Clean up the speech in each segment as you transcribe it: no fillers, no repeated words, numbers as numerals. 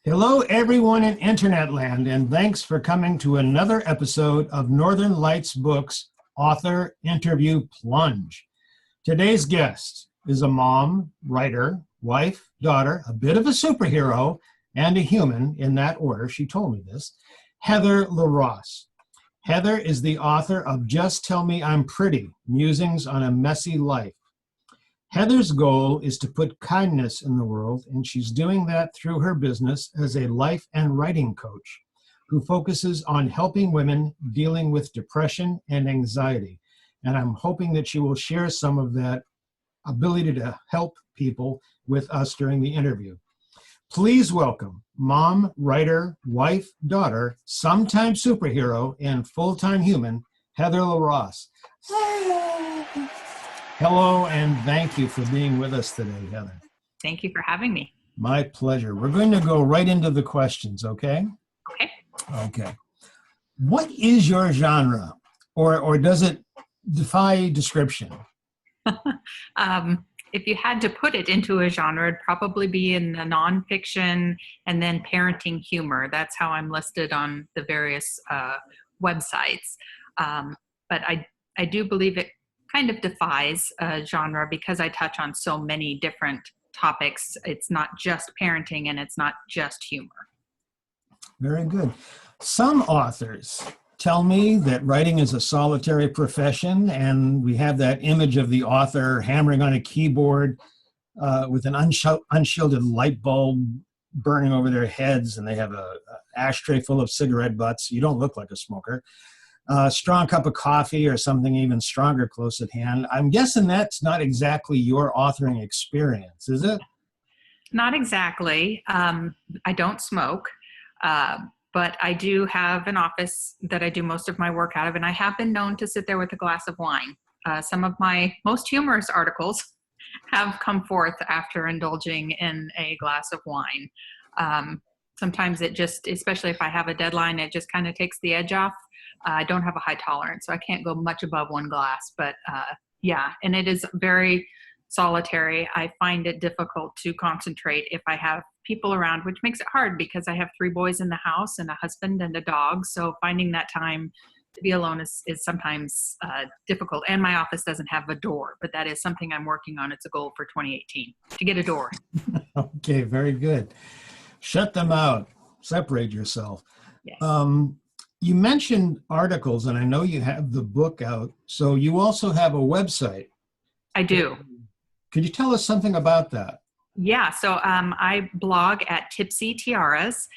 Hello, everyone in Internet land, and thanks for coming to another episode of Northern Lights Books Author Interview Plunge. Today's guest is a mom, writer, wife, daughter, a bit of a superhero, and a human, in that order. She told me this, Heather LeRoss. Heather is the author of Just Tell Me I'm Pretty, Musings on a Messy Life. Heather's goal is to put kindness in the world, and she's doing that through her business as a life and writing coach who focuses on helping women dealing with depression and anxiety. And I'm hoping that she will share some of that ability to help people with us during the interview. Please welcome mom, writer, wife, daughter, sometime superhero, and full-time human, Heather LeRoss. Hello, and thank you for being with us today, Heather. Thank you for having me. My pleasure. We're going to go right into the questions, okay? Okay. Okay. What is your genre, or does it defy description? If you had to put it into a genre, it'd probably be in the nonfiction and then parenting humor. That's how I'm listed on the various websites. But I do believe it kind of defies a genre because I touch on so many different topics. It's not just parenting and it's not just humor. Very good. Some authors tell me that writing is a solitary profession, and we have that image of the author hammering on a keyboard with an unshielded light bulb burning over their heads, and they have an ashtray full of cigarette butts. You don't look like a smoker. A strong cup of coffee or something even stronger close at hand. I'm guessing that's not exactly your authoring experience, is it? Not exactly. I don't smoke, but I do have an office that I do most of my work out of, and I have been known to sit there with a glass of wine. Some of my most humorous articles have come forth after indulging in a glass of wine. Sometimes it just, especially if I have a deadline, it just kind of takes the edge off. I don't have a high tolerance, so I can't go much above one glass, but yeah, and it is very solitary. I find it difficult to concentrate if I have people around, which makes it hard because I have 3 boys in the house and a husband and a dog, so finding that time to be alone is sometimes difficult, and my office doesn't have a door, but that is something I'm working on. It's a goal for 2018, to get a door. Okay, very good. Shut them out. Separate yourself. Yes. You mentioned articles, and I know you have the book out, so you also have a website. I do. Could you tell us something about that? Yeah, so I blog at Tipsy Tiaras.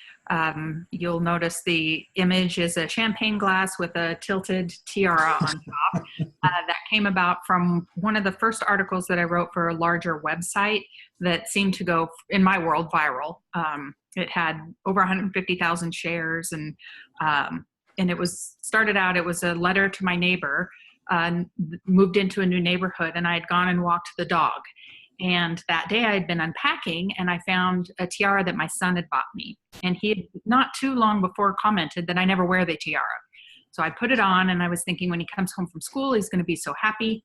You'll notice the image is a champagne glass with a tilted tiara on top. That came about from one of the first articles that I wrote for a larger website that seemed to go, in my world, viral. It had over 150,000 shares, and it was a letter to my neighbor, moved into a new neighborhood, and I had gone and walked the dog. And that day I had been unpacking, and I found a tiara that my son had bought me. And he had not too long before commented that I never wear the tiara. So I put it on, and I was thinking when he comes home from school, he's going to be so happy.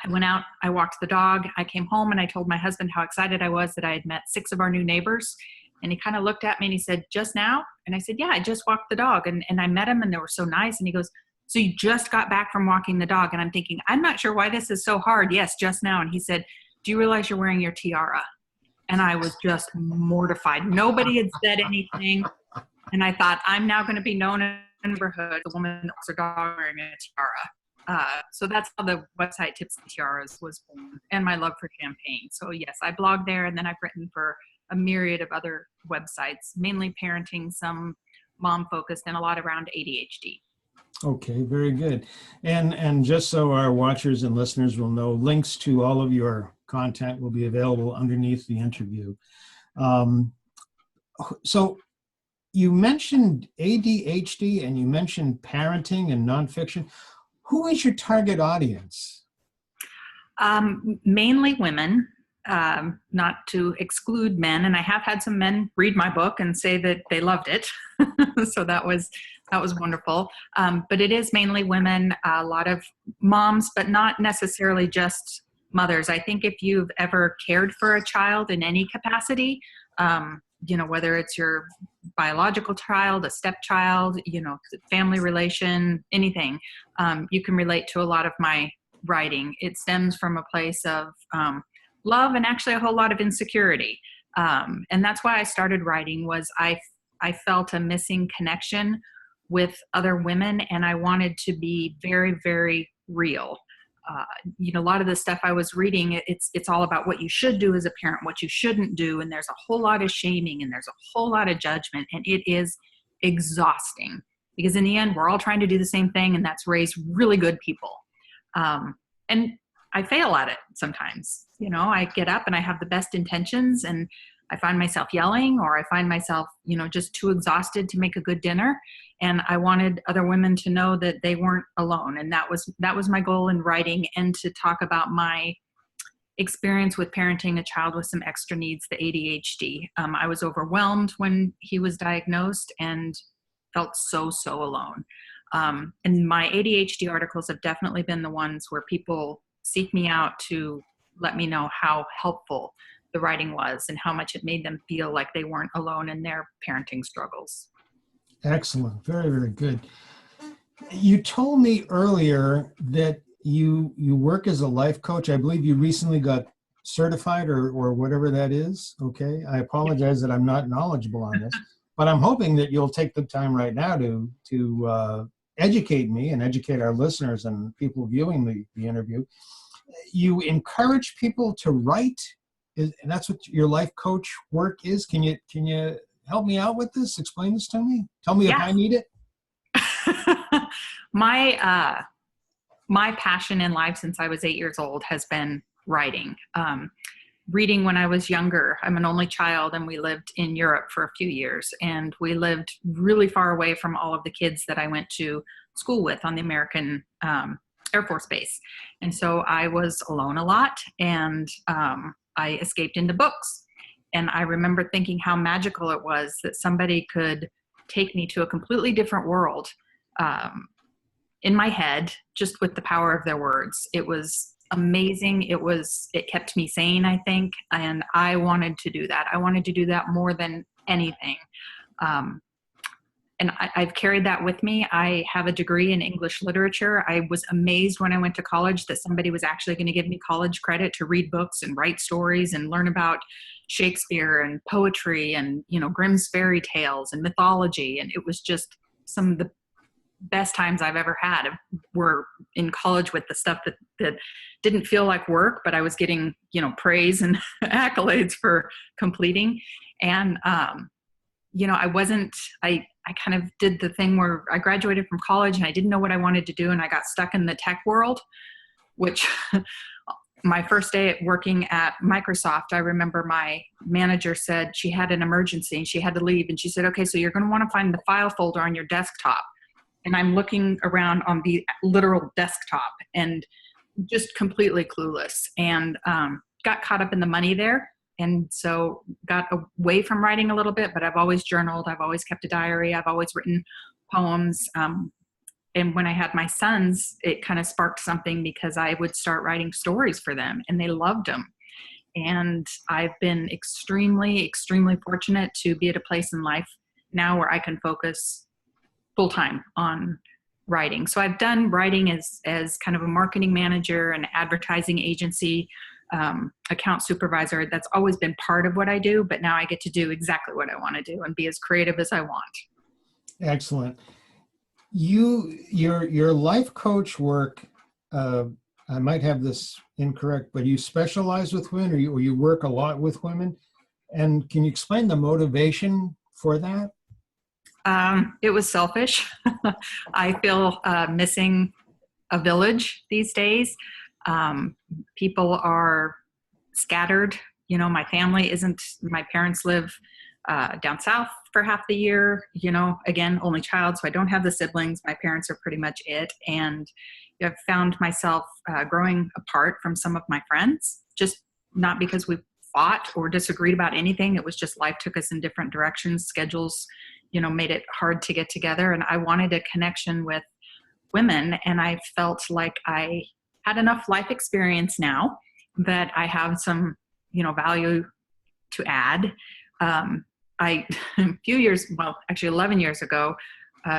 I went out, I walked the dog, I came home, and I told my husband how excited I was that I had met 6 of our new neighbors. And he kind of looked at me and he said, "Just now?" And I said, "Yeah, I just walked the dog." And I met him, and they were so nice. And he goes, "So you just got back from walking the dog?" And I'm thinking, I'm not sure why this is so hard. "Yes, just now." And he said, "Do you realize you're wearing your tiara?" And I was just mortified. Nobody had said anything. And I thought, I'm now going to be known in the neighborhood, the woman that walks her dog wearing a tiara. So that's how the website Tipsy Tiaras was born, and my love for champagne. So yes, I blog there, and then I've written for a myriad of other websites, mainly parenting, some mom-focused, and a lot around ADHD. Okay, very good. And just so our watchers and listeners will know, links to all of your content will be available underneath the interview. So you mentioned ADHD and you mentioned parenting and nonfiction. Who is your target audience? Mainly women, not to exclude men. And I have had some men read my book and say that they loved it. So that was wonderful. But it is mainly women, a lot of moms, but not necessarily just mothers. I think if you've ever cared for a child in any capacity, whether it's your biological child, a stepchild, family relation, anything, you can relate to a lot of my writing. It stems from a place of love and actually a whole lot of insecurity. And that's why I started writing, was I felt a missing connection with other women, and I wanted to be very, very real. A lot of the stuff I was reading, it's all about what you should do as a parent, what you shouldn't do. And there's a whole lot of shaming and there's a whole lot of judgment. And it is exhausting, because in the end, we're all trying to do the same thing, and that's raise really good people. And I fail at it sometimes. I get up and I have the best intentions, and I find myself yelling, or I find myself, just too exhausted to make a good dinner. And I wanted other women to know that they weren't alone. And that was my goal in writing, and to talk about my experience with parenting a child with some extra needs, the ADHD. I was overwhelmed when he was diagnosed and felt so alone. And my ADHD articles have definitely been the ones where people seek me out to let me know how helpful the writing was and how much it made them feel like they weren't alone in their parenting struggles. Excellent. Very, very good. You told me earlier that you work as a life coach. I believe you recently got certified or whatever that is. Okay. I apologize that I'm not knowledgeable on this, but I'm hoping that you'll take the time right now to educate me and educate our listeners and people viewing the interview. You encourage people to write, and that's what your life coach work is. Can you help me out with this? Explain this to me. Tell me if I need it. My passion in life since I was 8 years old has been writing. Reading when I was younger. I'm an only child, and we lived in Europe for a few years, and we lived really far away from all of the kids that I went to school with on the American Air Force Base. And so I was alone a lot, and I escaped into books. And I remember thinking how magical it was that somebody could take me to a completely different world in my head, just with the power of their words. It was amazing. It kept me sane, I think. And I wanted to do that. I wanted to do that more than anything. And I've carried that with me. I have a degree in English literature. I was amazed when I went to college that somebody was actually going to give me college credit to read books and write stories and learn about Shakespeare and poetry and, Grimm's fairy tales and mythology. And it was just some of the best times I've ever had were in college with the stuff that didn't feel like work, but I was getting, praise and accolades for completing. And, I kind of did the thing where I graduated from college and I didn't know what I wanted to do. And I got stuck in the tech world, which my first day at working at Microsoft, I remember my manager said she had an emergency and she had to leave. And she said, okay, so you're going to want to find the file folder on your desktop. And I'm looking around on the literal desktop and just completely clueless, and got caught up in the money there. And so got away from writing a little bit, but I've always journaled. I've always kept a diary. I've always written poems. And when I had my sons, it kind of sparked something, because I would start writing stories for them and they loved them. And I've been extremely, extremely fortunate to be at a place in life now where I can focus full-time on writing. So I've done writing as kind of a marketing manager, an advertising agency, account supervisor. That's always been part of what I do, but now I get to do exactly what I want to do and be as creative as I want. Excellent. Your life coach work, I might have this incorrect, but you specialize with women, or you work a lot with women. And can you explain the motivation for that? It was selfish. I feel missing a village these days. People are scattered. My family my parents live down south for half the year, again, only child. So I don't have the siblings. My parents are pretty much it. And I've found myself growing apart from some of my friends, just not because we fought or disagreed about anything. It was just life took us in different directions. Schedules, made it hard to get together. And I wanted a connection with women. And I felt like I had enough life experience now that I have some, value to add. I, a few years, well, actually 11 years ago,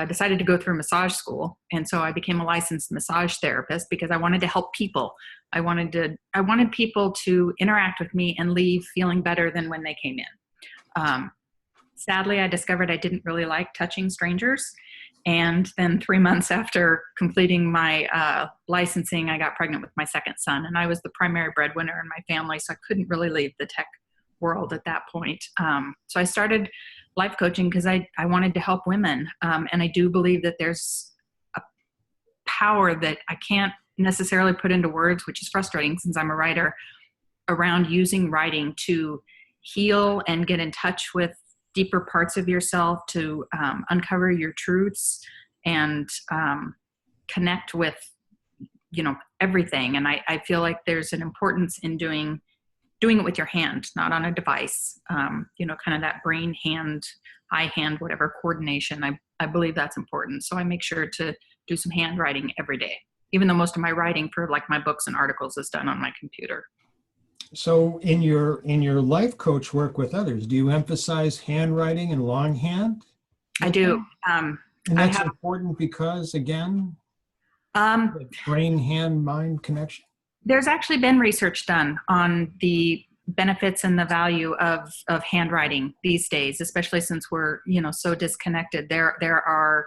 decided to go through massage school. And so I became a licensed massage therapist because I wanted to help people. I wanted people to interact with me and leave feeling better than when they came in. Sadly, I discovered I didn't really like touching strangers. And then 3 months after completing my licensing, I got pregnant with my second son. And I was the primary breadwinner in my family, so I couldn't really leave the tech world at that point. So I started life coaching because I wanted to help women. And I do believe that there's a power that I can't necessarily put into words, which is frustrating since I'm a writer, around using writing to heal and get in touch with deeper parts of yourself, to uncover your truths and connect with, everything. And I feel like there's an importance in doing it with your hand, not on a device, kind of that brain, hand, eye, hand, whatever coordination. I believe that's important. So I make sure to do some handwriting every day, even though most of my writing for like my books and articles is done on my computer. So in your life coach work with others, do you emphasize handwriting and longhand? I do. And that's important because, again, the brain, hand, mind connection? There's actually been research done on the benefits and the value of handwriting these days, especially since we're, so disconnected. There are,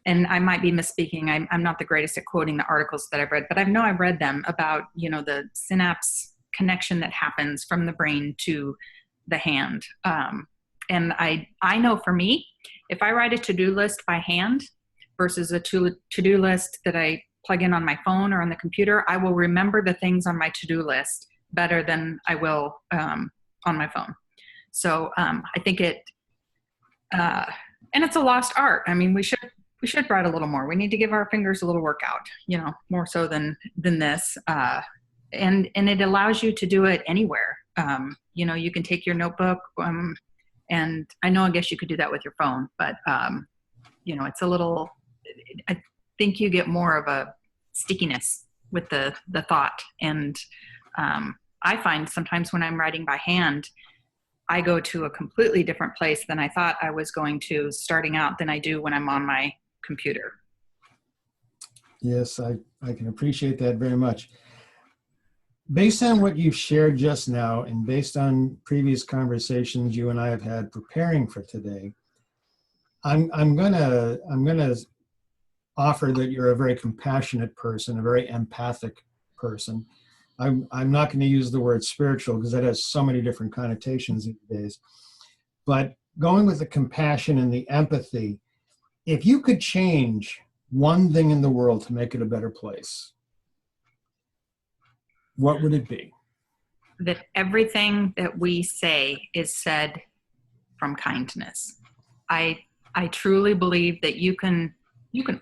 and I might be misspeaking, I'm not the greatest at quoting the articles that I've read, but I've read them about, the synapse connection that happens from the brain to the hand. And I know for me, if I write a to-do list by hand versus a to-do list that I plug in on my phone or on the computer, I will remember the things on my to-do list better than I will on my phone. So I think and it's a lost art. I mean, we should write a little more. We need to give our fingers a little workout, more so than this. And it allows you to do it anywhere. You can take your notebook, and I guess you could do that with your phone, but it's a little, I think you get more of a stickiness with the thought. And I find sometimes when I'm writing by hand, I go to a completely different place than I thought I was going to starting out than I do when I'm on my computer. Yes, I can appreciate that very much. Based on what you've shared just now and based on previous conversations you and I have had preparing for today, I'm gonna offer that you're a very compassionate person, a very empathic person. I'm not going to use the word spiritual because that has so many different connotations these days. But going with the compassion and the empathy, if you could change one thing in the world to make it a better place, what would it be? That everything that we say is said from kindness. I truly believe that you can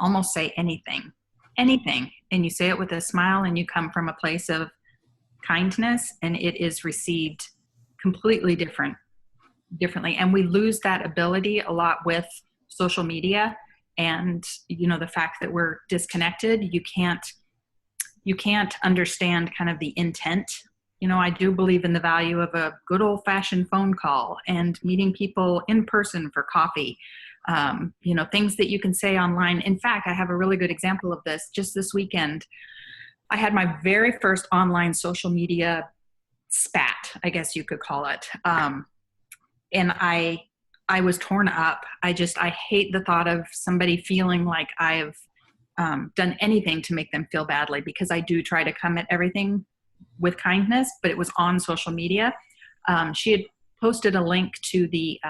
almost say anything, and you say it with a smile, and you come from a place of kindness, and it is received completely differently. And we lose that ability a lot with social media, and the fact that we're disconnected. You can't understand kind of the intent. I do believe in the value of a good old-fashioned phone call and meeting people in person for coffee. Things that you can say online. In fact, I have a really good example of this. Just this weekend, I had my very first online social media spat, I guess you could call it. And I was torn up. I hate the thought of somebody feeling like I've done anything to make them feel badly, because I do try to come at everything with kindness, but it was on social media. She had posted a link to the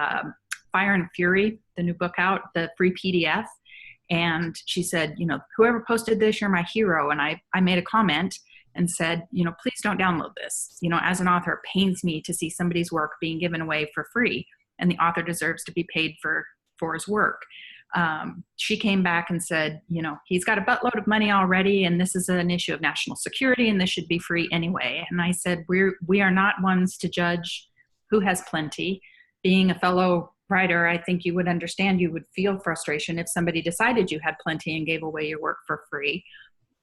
Fire and Fury, the new book out, the free PDF. And she said, whoever posted this, you're my hero. And I made a comment and said, please don't download this. As an author, it pains me to see somebody's work being given away for free, and the author deserves to be paid for his work. She came back and said, he's got a buttload of money already, and this is an issue of national security, and this should be free anyway. And I said, we are not ones to judge who has plenty. Being a fellow writer, I think you would understand, you would feel frustration if somebody decided you had plenty and gave away your work for free.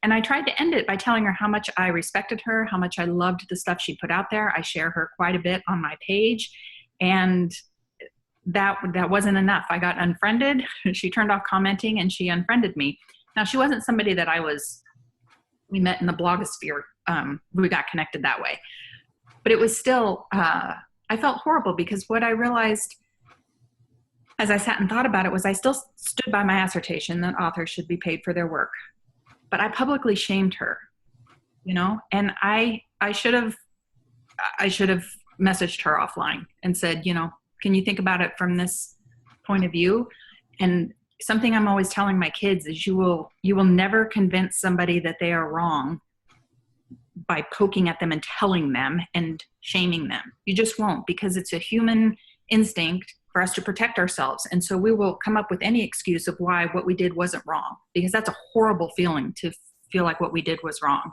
And I tried to end it by telling her how much I respected her, how much I loved the stuff she put out there. I share her quite a bit on my page. And that wasn't enough. I got unfriended. She turned off commenting and she unfriended me. Now, she wasn't somebody that we met in the blogosphere. We got connected that way. But it was still, I felt horrible because what I realized as I sat and thought about it was I still stood by my assertion that authors should be paid for their work. But I publicly shamed her, and I should have messaged her offline and said, can you think about it from this point of view? And something I'm always telling my kids is you will never convince somebody that they are wrong by poking at them and telling them and shaming them. You just won't, because it's a human instinct for us to protect ourselves. And so we will come up with any excuse of why what we did wasn't wrong, because that's a horrible feeling to feel like what we did was wrong.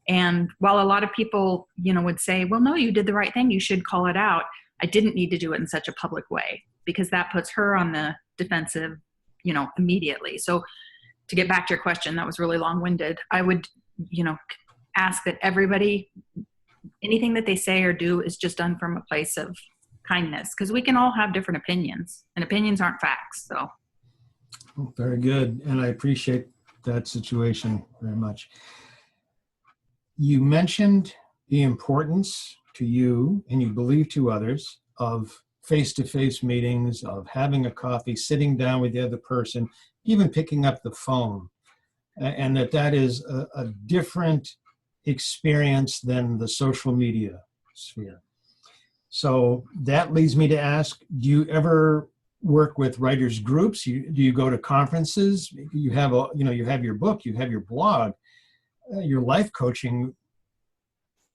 And while a lot of people, would say, well, no, you did the right thing, you should call it out, I didn't need to do it in such a public way because that puts her on the defensive, immediately. So to get back to your question, that was really long-winded. I would, ask that everybody, anything that they say or do is just done from a place of kindness, because we can all have different opinions and opinions aren't facts. So. Very good. And I appreciate that situation very much. You mentioned the importance to you, and you believe to others, of face-to-face meetings, of having a coffee, sitting down with the other person, even picking up the phone, and that is a different experience than the social media sphere. So that leads me to ask, do you ever work with writers groups? Do you go to conferences? You have you have your book, you have your blog, your life coaching.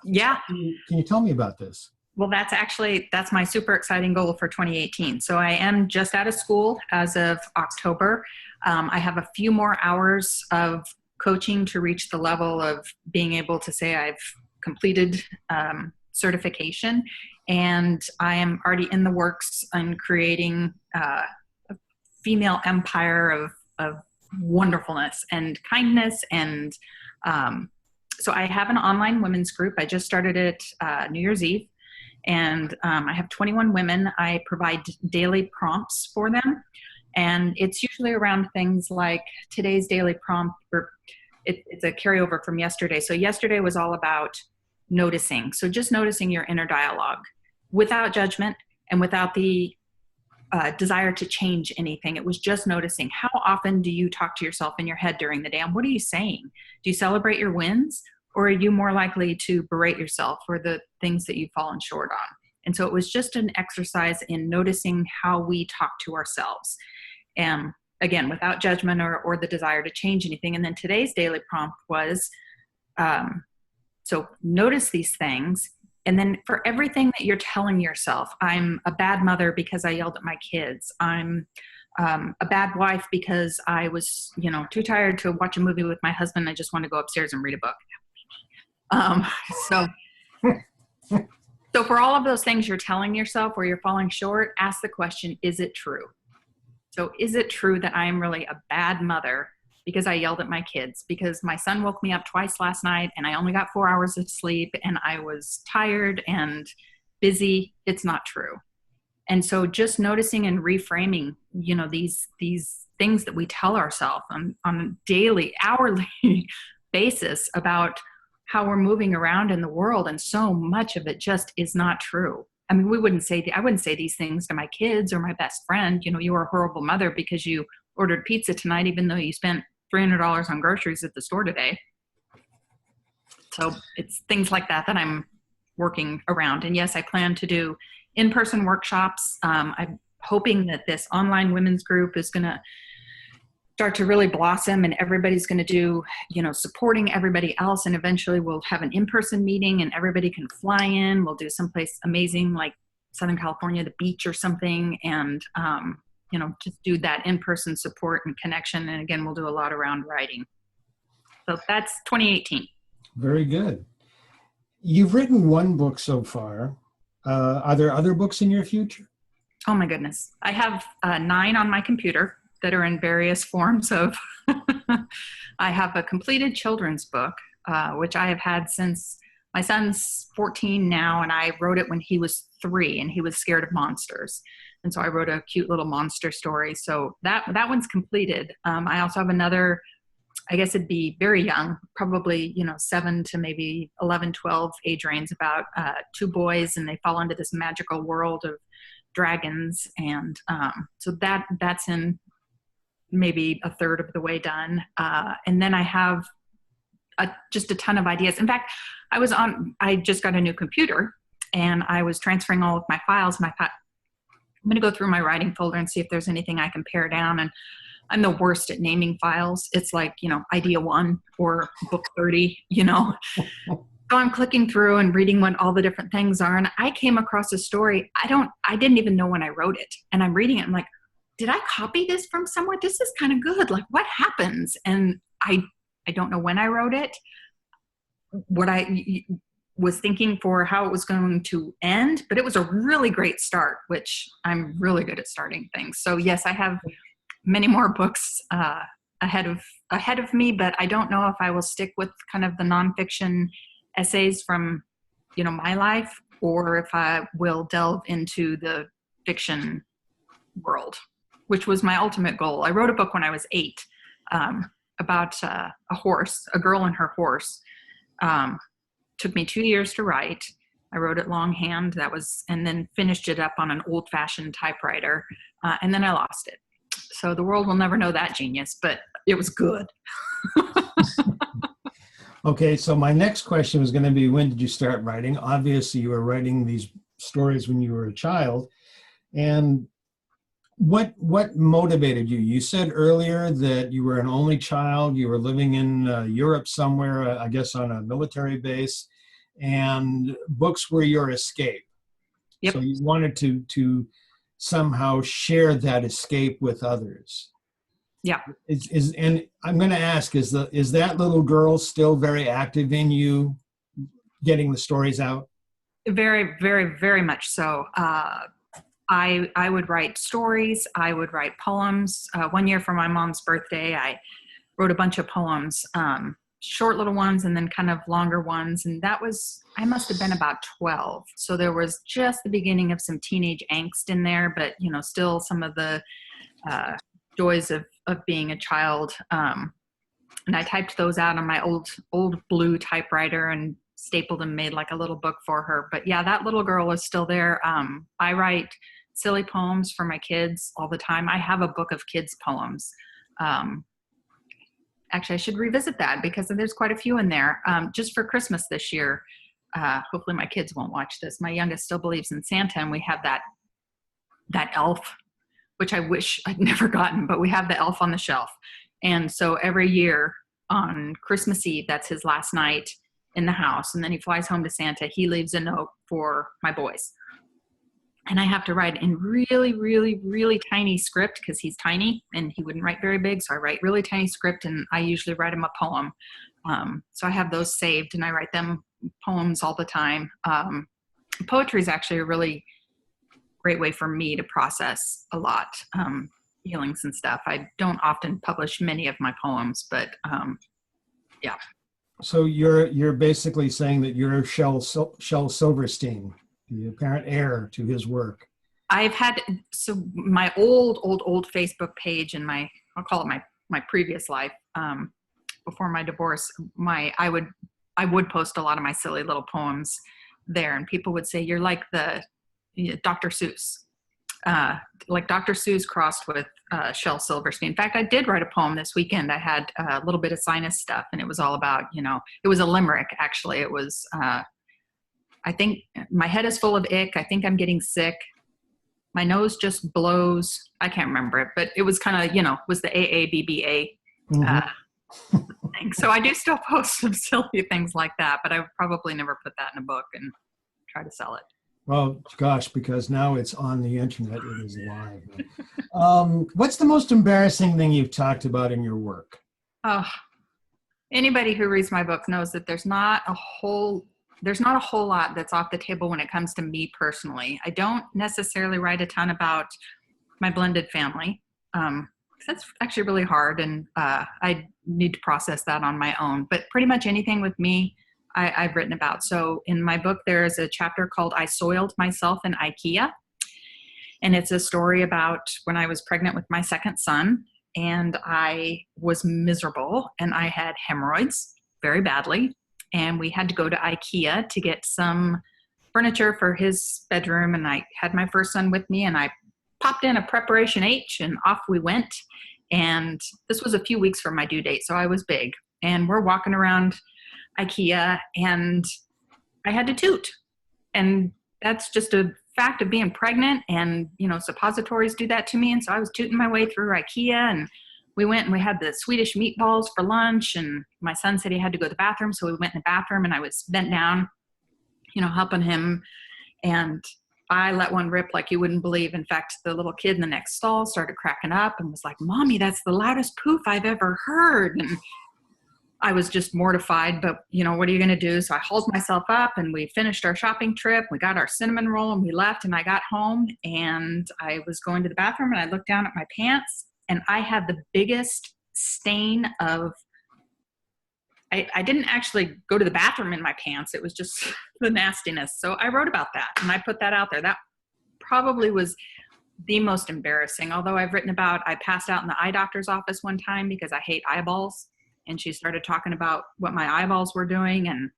Yeah. Can you tell me about this? Well, that's my super exciting goal for 2018. So I am just out of school as of October. I have a few more hours of coaching to reach the level of being able to say I've completed certification. And I am already in the works on creating a female empire of wonderfulness and kindness. And so I have an online women's group. I just started it New Year's Eve. And I have 21 women. I provide daily prompts for them. And it's usually around things like today's daily prompt, or it's a carryover from yesterday. So yesterday was all about noticing. So just noticing your inner dialogue without judgment and without the desire to change anything. It was just noticing. How often do you talk to yourself in your head during the day? And what are you saying? Do you celebrate your wins? Or are you more likely to berate yourself for the things that you've fallen short on? And so it was just an exercise in noticing how we talk to ourselves. And again, without judgment or the desire to change anything. And then today's daily prompt was, so notice these things. And then for everything that you're telling yourself, I'm a bad mother because I yelled at my kids. I'm a bad wife because I was, too tired to watch a movie with my husband. I just want to go upstairs and read a book. So for all of those things you're telling yourself where you're falling short, ask the question, is it true? So is it true that I am really a bad mother because I yelled at my kids, because my son woke me up twice last night and I only got 4 hours of sleep and I was tired and busy? It's not true. And so just noticing and reframing, these things that we tell ourselves on a daily, hourly basis about how we're moving around in the world. And so much of it just is not true. I mean, I wouldn't say these things to my kids or my best friend. You were a horrible mother because you ordered pizza tonight, even though you spent $300 on groceries at the store today. So it's things like that I'm working around. And yes, I plan to do in-person workshops. I'm hoping that this online women's group is going to start to really blossom, and everybody's going to do, supporting everybody else. And eventually we'll have an in-person meeting and everybody can fly in. We'll do someplace amazing like Southern California, the beach or something. And, just do that in-person support and connection. And again, we'll do a lot around writing. So that's 2018. Very good. You've written one book so far. Are there other books in your future? Oh my goodness. I have 9 on my computer that are in various forms of, I have a completed children's book, which I have had since my son's 14 now, and I wrote it when he was 3 and he was scared of monsters. And so I wrote a cute little monster story. So that one's completed. I also have another, I guess it'd be very young, probably, 7 to maybe 11, 12 age range, about 2 boys, and they fall into this magical world of dragons. And so that's in maybe a third of the way done. And then I have just a ton of ideas. In fact, I just got a new computer and I was transferring all of my files, and I thought, I'm going to go through my writing folder and see if there's anything I can pare down. And I'm the worst at naming files. It's like, idea 1 or book 30, So I'm clicking through and reading what all the different things are. And I came across a story. I didn't even know when I wrote it. And I'm reading it. I'm like, did I copy this from somewhere? This is kind of good. Like, what happens? And I don't know when I wrote it, what I was thinking for how it was going to end, but it was a really great start, which I'm really good at starting things. So yes, I have many more books ahead of me, but I don't know if I will stick with kind of the nonfiction essays from, my life, or if I will delve into the fiction world, which was my ultimate goal. I wrote a book when I was 8, about a horse, a girl and her horse. Took me 2 years to write. I wrote it longhand, and then finished it up on an old-fashioned typewriter, and then I lost it. So the world will never know that genius, but it was good. Okay, so my next question was going to be, when did you start writing? Obviously, you were writing these stories when you were a child. And what motivated you? You said earlier that you were an only child. You were living in Europe somewhere, I guess on a military base, and books were your escape. Yep. So you wanted to somehow share that escape with others. Yeah. And I'm going to ask, is that little girl still very active in you, getting the stories out? Very, very, very much so. I would write stories. I would write poems. One year for my mom's birthday, I wrote a bunch of poems, short little ones and then kind of longer ones. And I must have been about 12. So there was just the beginning of some teenage angst in there, but, still some of the joys of being a child. And I typed those out on my old blue typewriter and stapled and made like a little book for her. But yeah, that little girl is still there. I write silly poems for my kids all the time. I have a book of kids' poems. Actually, I should revisit that because there's quite a few in there. Just for Christmas this year, hopefully my kids won't watch this. My youngest still believes in Santa, and we have that elf, which I wish I'd never gotten, but we have the elf on the shelf. And so every year on Christmas Eve, that's his last night in the house, and then he flies home to Santa. He leaves a note for my boys. And I have to write in really, really, really tiny script because he's tiny and he wouldn't write very big. So I write really tiny script, and I usually write him a poem. So I have those saved and I write them poems all the time. Poetry is actually a really great way for me to process a lot, feelings and stuff. I don't often publish many of my poems, but yeah. So you're basically saying that you're Shel Silverstein, the apparent heir to his work. I've had, so my old Facebook page and I'll call it my previous life, before my divorce, I would post a lot of my silly little poems there, and people would say, you're like the Dr. Seuss, like Dr. Seuss crossed with Shel Silverstein. In fact, I did write a poem this weekend. I had a little bit of sinus stuff, and it was all about, it was a limerick, actually. It was, I think my head is full of ick. I think I'm getting sick. My nose just blows. I can't remember it, but it was kind of, was the AABBA thing. So I do still post some silly things like that, but I would probably never put that in a book and try to sell it. Well, gosh, because now it's on the internet, it is live. What's the most embarrassing thing you've talked about in your work? Oh, anybody who reads my book knows that there's not a whole lot that's off the table when it comes to me personally. I don't necessarily write a ton about my blended family. That's actually really hard, and I need to process that on my own. But pretty much anything with me, I've written about. So in my book, there is a chapter called I Soiled Myself in IKEA. And it's a story about when I was pregnant with my second son, and I was miserable, and I had hemorrhoids very badly. And we had to go to IKEA to get some furniture for his bedroom. And I had my first son with me, and I popped in a preparation H, and off we went. And this was a few weeks from my due date, so I was big. And we're walking around IKEA, and I had to toot. And that's just a fact of being pregnant, and suppositories do that to me. And so I was tooting my way through IKEA, and we went and we had the Swedish meatballs for lunch, and my son said he had to go to the bathroom, so we went in the bathroom, and I was bent down, helping him, and I let one rip like you wouldn't believe. In fact, the little kid in the next stall started cracking up and was like, "Mommy, that's the loudest poof I've ever heard." And I was just mortified, but what are you going to do? So I hauled myself up, and we finished our shopping trip. We got our cinnamon roll, and we left, and I got home, and I was going to the bathroom, and I looked down at my pants, and I had the biggest stain of, I didn't actually go to the bathroom in my pants. It was just the nastiness. So I wrote about that, and I put that out there. That probably was the most embarrassing. Although I've written about, I passed out in the eye doctor's office one time because I hate eyeballs. And she started talking about what my eyeballs were doing, and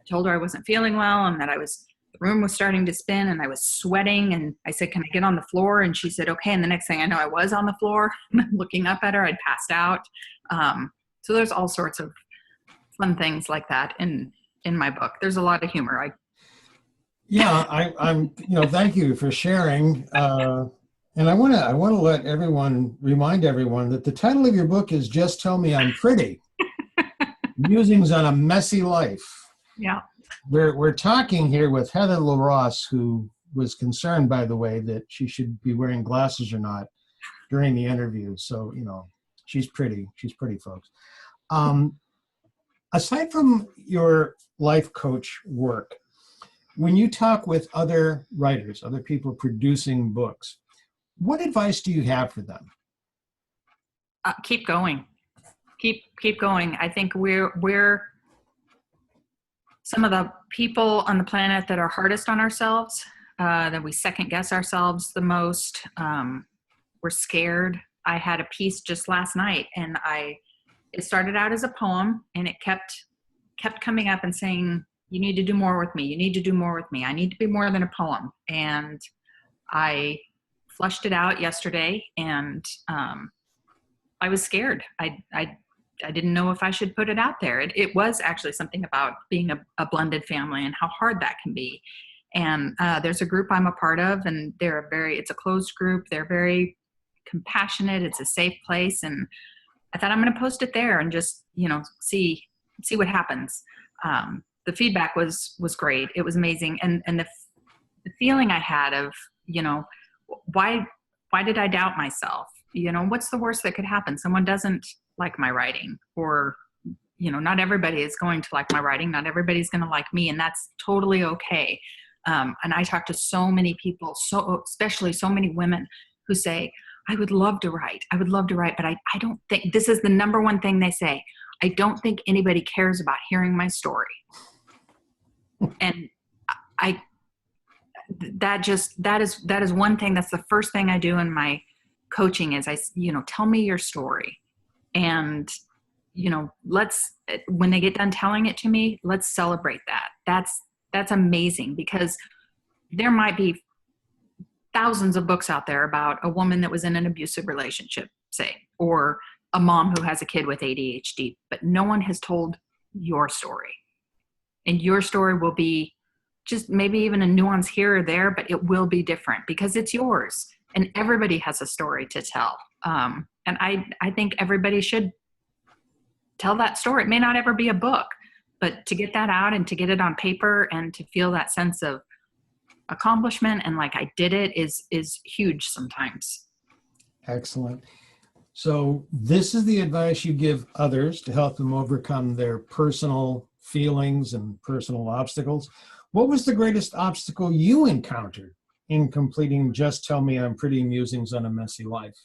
I told her I wasn't feeling well, and that the room was starting to spin, and I was sweating, and I said, "Can I get on the floor?" And she said, "Okay." And the next thing I know, I was on the floor, looking up at her. I'd passed out. So there's all sorts of fun things like that in my book. There's a lot of humor. I'm thank you for sharing. And I want to remind everyone that the title of your book is Just Tell Me I'm Pretty. Musings on a Messy Life. Yeah. We're talking here with Heather LeRoss, who was concerned, by the way, that she should be wearing glasses or not during the interview. So, she's pretty. She's pretty, folks. Aside from your life coach work, when you talk with other writers, other people producing books, what advice do you have for them? Keep going. Keep going. I think we're some of the people on the planet that are hardest on ourselves, that we second guess ourselves the most. We're scared. I had a piece just last night, and it started out as a poem, and it kept coming up and saying, "You need to do more with me. You need to do more with me. I need to be more than a poem." And I flushed it out yesterday, and I was scared. I didn't know if I should put it out there. It was actually something about being a blended family and how hard that can be. And there's a group I'm a part of, and it's a closed group. They're very compassionate. It's a safe place. And I thought, I'm going to post it there and just, see what happens. The feedback was great. It was amazing. And the feeling I had of, why did I doubt myself? What's the worst that could happen? Someone doesn't like my writing, or, not everybody is going to like my writing. Not everybody's going to like me, and that's totally okay. And I talk to so many people, especially so many women who say, I would love to write, but I don't think, this is the number one thing they say, I don't think anybody cares about hearing my story. And that is one thing. That's the first thing I do in my coaching is tell me your story. And, when they get done telling it to me, let's celebrate that. That's amazing, because there might be thousands of books out there about a woman that was in an abusive relationship, say, or a mom who has a kid with ADHD, but no one has told your story. And your story will be just maybe even a nuance here or there, but it will be different because it's yours, and everybody has a story to tell. And I think everybody should tell that story. It may not ever be a book, but to get that out and to get it on paper and to feel that sense of accomplishment and like I did it is huge sometimes. Excellent. So this is the advice you give others to help them overcome their personal feelings and personal obstacles. What was the greatest obstacle you encountered in completing Just Tell Me I'm Pretty, Musings on a Messy Life?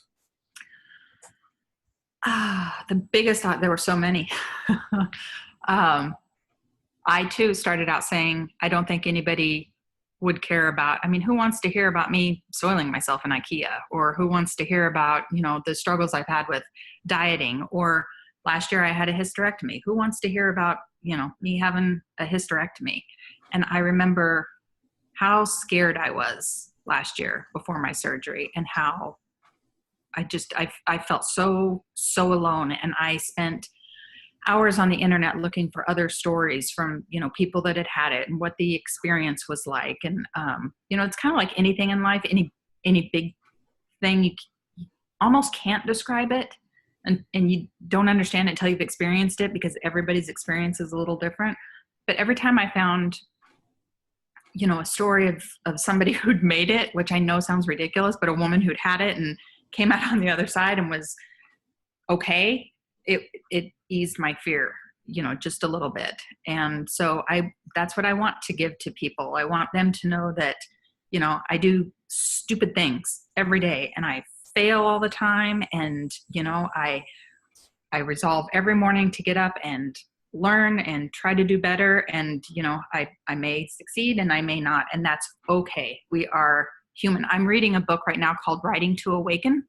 The biggest, there were so many. I too started out saying, I don't think anybody would care about, I mean, who wants to hear about me soiling myself in IKEA, or who wants to hear about, the struggles I've had with dieting, or last year I had a hysterectomy. Who wants to hear about, me having a hysterectomy? And I remember how scared I was last year before my surgery, and how I felt so alone. And I spent hours on the internet looking for other stories from, people that had it and what the experience was like. And, it's kind of like anything in life, any big thing, you almost can't describe it, and you don't understand it until you've experienced it, because everybody's experience is a little different. But every time I found, a story of somebody who'd made it, which I know sounds ridiculous, but a woman who'd had it and came out on the other side and was okay, it eased my fear, just a little bit. And so that's what I want to give to people. I want them to know that, I do stupid things every day, and I fail all the time. And, I resolve every morning to get up and learn and try to do better. And, I may succeed and I may not, and that's okay. We are human. I'm reading a book right now called Writing to Awaken,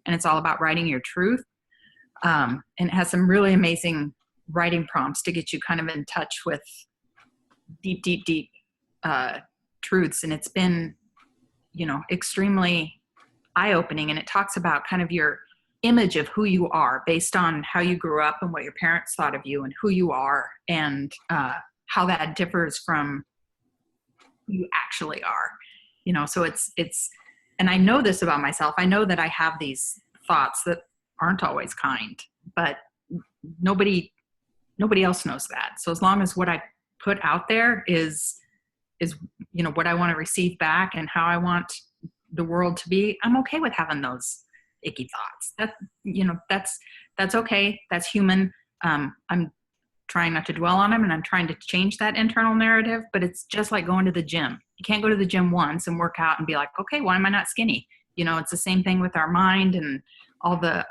and it's all about writing your truth. And it has some really amazing writing prompts to get you kind of in touch with deep truths. And it's been, extremely eye-opening. And it talks about kind of your image of who you are based on how you grew up and what your parents thought of you and who you are, and how that differs from who you actually are. So it's, and I know this about myself. I know that I have these thoughts that aren't always kind, but nobody else knows that. So as long as what I put out there is what I want to receive back and how I want the world to be, I'm okay with having those icky thoughts. That's okay. That's human. I'm trying not to dwell on them, and I'm trying to change that internal narrative. But it's just like going to the gym. You can't go to the gym once and work out and be like, okay, why am I not skinny? It's the same thing with our mind and all the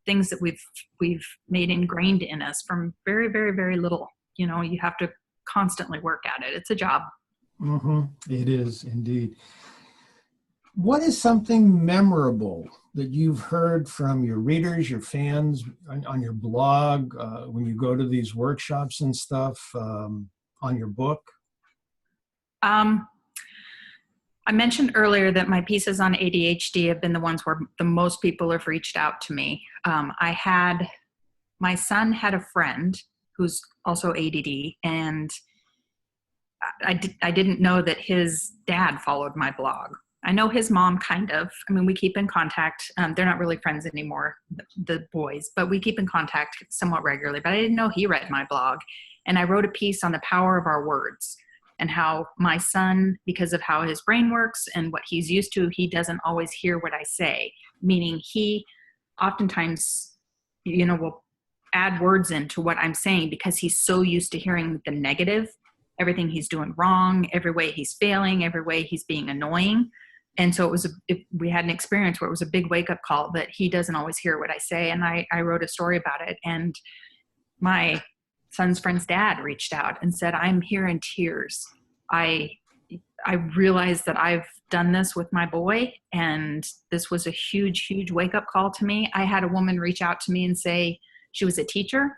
things that we've made ingrained in us from very, very, very little. You have to constantly work at it. It's a job. Mm-hmm. It is indeed. What is something memorable that you've heard from your readers, your fans, on your blog, when you go to these workshops and stuff, on your book? I mentioned earlier that my pieces on ADHD have been the ones where the most people have reached out to me. My son had a friend who's also ADD, and I didn't know that his dad followed my blog. I know his mom kind of. I mean, we keep in contact. They're not really friends anymore, the boys, but we keep in contact somewhat regularly. But I didn't know he read my blog. And I wrote a piece on the power of our words, and how my son, because of how his brain works and what he's used to, he doesn't always hear what I say, meaning he oftentimes, will add words into what I'm saying because he's so used to hearing the negative, everything he's doing wrong, every way he's failing, every way he's being annoying. And so we had an experience where it was a big wake-up call that he doesn't always hear what I say. And I wrote a story about it. And my son's friend's dad reached out and said, I'm here in tears. I realized that I've done this with my boy, and this was a huge, huge wake-up call to me. I had a woman reach out to me and say she was a teacher,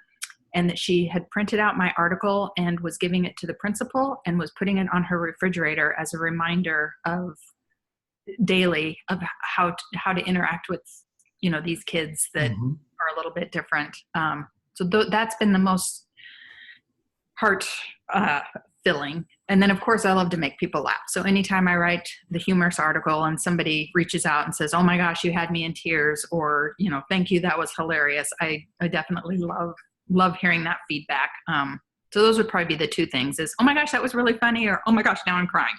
and that she had printed out my article and was giving it to the principal and was putting it on her refrigerator as a reminder of daily of how to interact with, these kids that are a little bit different. So that's been the most heart filling. And then of course I love to make people laugh. So anytime I write the humorous article and somebody reaches out and says, oh my gosh, you had me in tears, or, thank you, that was hilarious. I definitely love hearing that feedback. So those would probably be the two things is, oh my gosh, that was really funny, or, oh my gosh, now I'm crying.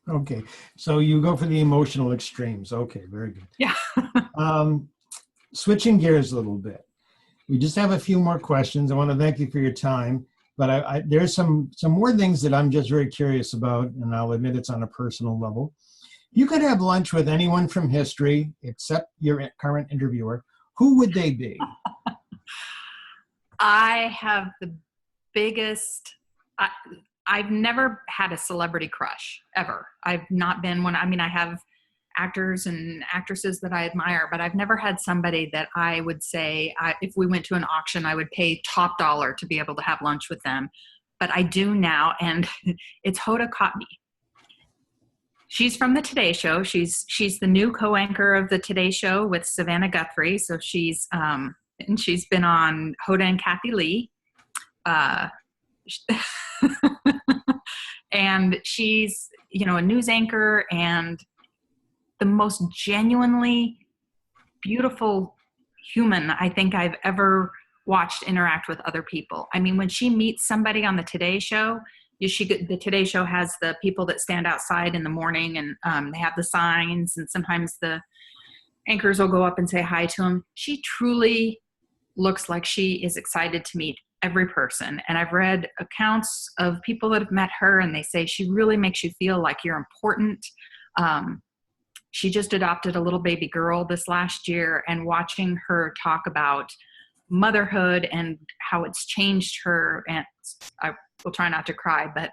Okay. So you go for the emotional extremes. Okay. Very good. Yeah. Switching gears a little bit. We just have a few more questions. I want to thank you for your time, but there's some more things that I'm just very curious about, and I'll admit it's on a personal level. You could have lunch with anyone from history except your current interviewer. Who would they be? I have the biggest, I've never had a celebrity crush ever. I've not been one. I mean, I have actors and actresses that I admire, but I've never had somebody that I would say, if we went to an auction, I would pay top dollar to be able to have lunch with them. But I do now, and it's Hoda Kotb. She's from the Today Show. She's the new co-anchor of the Today Show with Savannah Guthrie. So she's been on Hoda and Kathy Lee. And she's, a news anchor and the most genuinely beautiful human I think I've ever watched interact with other people. I mean, when she meets somebody on the Today Show, the Today Show has the people that stand outside in the morning, and they have the signs, and sometimes the anchors will go up and say hi to them. She truly looks like she is excited to meet every person. And I've read accounts of people that have met her, and they say she really makes you feel like you're important. She just adopted a little baby girl this last year, and watching her talk about motherhood and how it's changed her, and I will try not to cry, but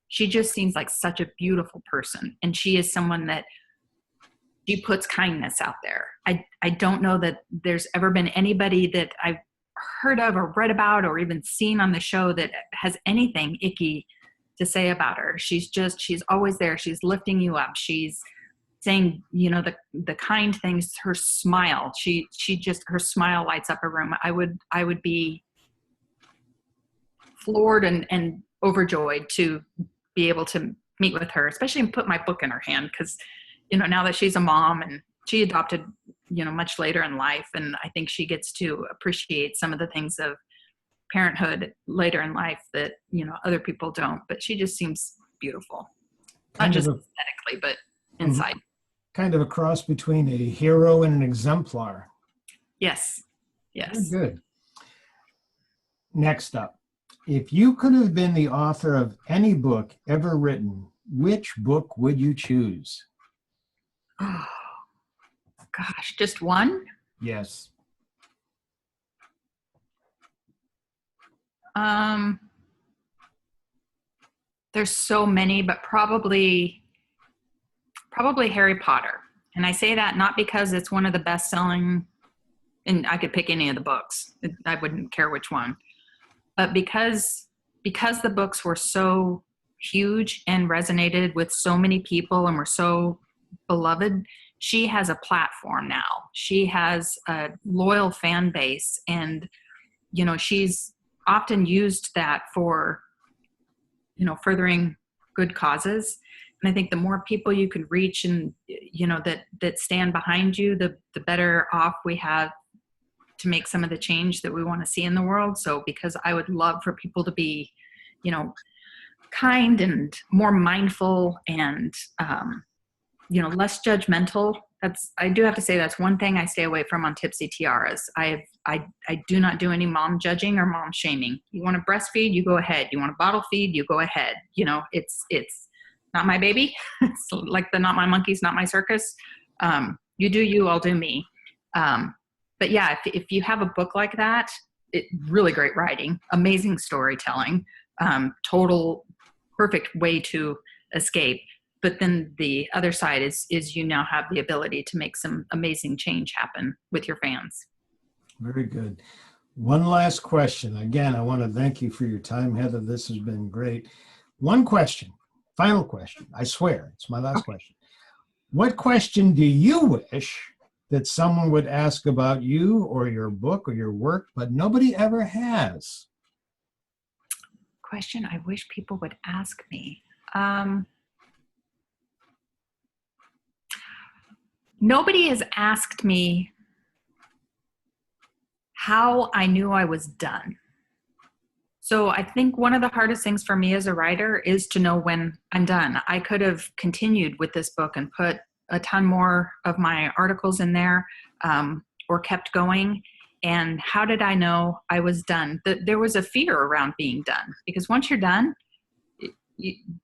she just seems like such a beautiful person. And she is someone that she puts kindness out there. I don't know that there's ever been anybody that I've heard of or read about or even seen on the show that has anything icky to say about her. She's always there. She's lifting you up. She's saying, the kind things. Her smile, her smile lights up a room. I would be floored and overjoyed to be able to meet with her, especially and put my book in her hand. Cause now that she's a mom, and she adopted, much later in life. And I think she gets to appreciate some of the things of parenthood later in life that, other people don't, but she just seems beautiful. Not just aesthetically, but inside. Kind of a cross between a hero and an exemplar. Yes. Very good. Next up, if you could have been the author of any book ever written, which book would you choose? Oh, gosh, just one? Yes. There's so many, but probably Harry Potter. And I say that not because it's one of the best-selling, and I could pick any of the books. I wouldn't care which one. But because the books were so huge and resonated with so many people and were so beloved, she has a platform now. She has a loyal fan base, and she's often used that for furthering good causes. And I think the more people you can reach and that stand behind you, the better off we have to make some of the change that we want to see in the world. So because I would love for people to be kind and more mindful and less judgmental. I do have to say that's one thing I stay away from on Tipsy Tiaras. I do not do any mom judging or mom shaming. You want to breastfeed, you go ahead. You want to bottle feed, you go ahead. It's not my baby. It's like the not my monkeys, not my circus. You do you, I'll do me. But yeah, if you have a book like that, really great writing, amazing storytelling, total perfect way to escape. But then the other side is you now have the ability to make some amazing change happen with your fans. Very good. One last question. Again, I want to thank you for your time, Heather. This has been great. One question, final question. I swear, it's my last question. What question do you wish that someone would ask about you or your book or your work, but nobody ever has? Question I wish people would ask me. Nobody has asked me how I knew I was done. So I think one of the hardest things for me as a writer is to know when I'm done. I could have continued with this book and put a ton more of my articles in there, or kept going. And how did I know I was done? There was a fear around being done, because once you're done,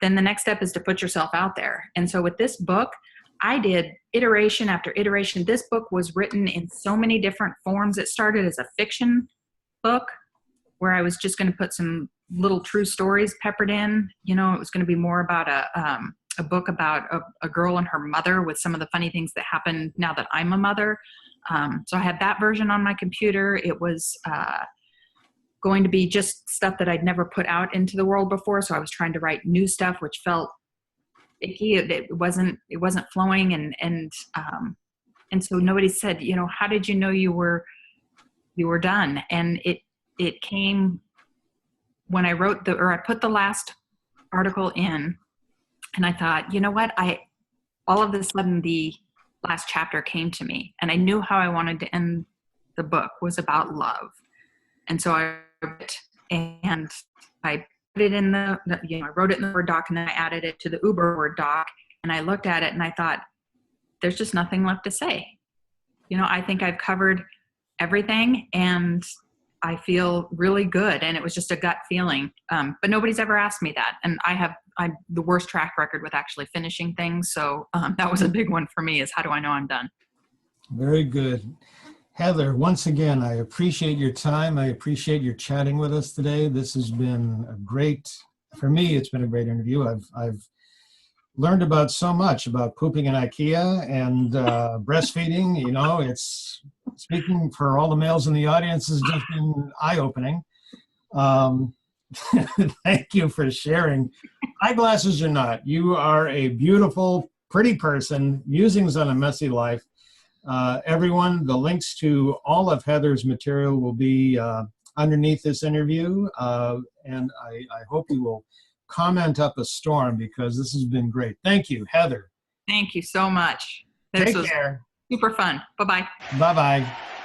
then the next step is to put yourself out there. And so with this book, I did iteration after iteration. This book was written in so many different forms. It started as a fiction book, where I was just going to put some little true stories peppered in. You know, it was going to be more about a book about a girl and her mother with some of the funny things that happen now that I'm a mother. So I had that version on my computer. It was going to be just stuff that I'd never put out into the world before. So I was trying to write new stuff, which felt icky. It wasn't flowing. And so nobody said, you know, how did you know you were done? And it came when I I put the last article in, and I thought, you know what? All of a sudden the last chapter came to me, and I knew how I wanted to end the book was about love. And so I wrote it, and I put it in I wrote it in the Word doc, and then I added it to the Uber Word doc, and I looked at it and I thought, there's just nothing left to say. You know, I think I've covered everything, and I feel really good. And it was just a gut feeling. But nobody's ever asked me that. And I'm the worst track record with actually finishing things. So that was a big one for me, is how do I know I'm done? Very good. Heather, once again, I appreciate your time. I appreciate your chatting with us today. This has been for me, it's been a great interview. I've learned about so much about pooping in IKEA and breastfeeding. You know, it's, speaking for all the males in the audience, has just been eye-opening. Thank you for sharing. Eyeglasses or not, you are a beautiful, pretty person. Musings on a Messy Life. Everyone, the links to all of Heather's material will be underneath this interview. And I hope you will comment up a storm, because this has been great. Thank you, Heather. Thank you so much. Take care. Super fun. Bye-bye. Bye-bye.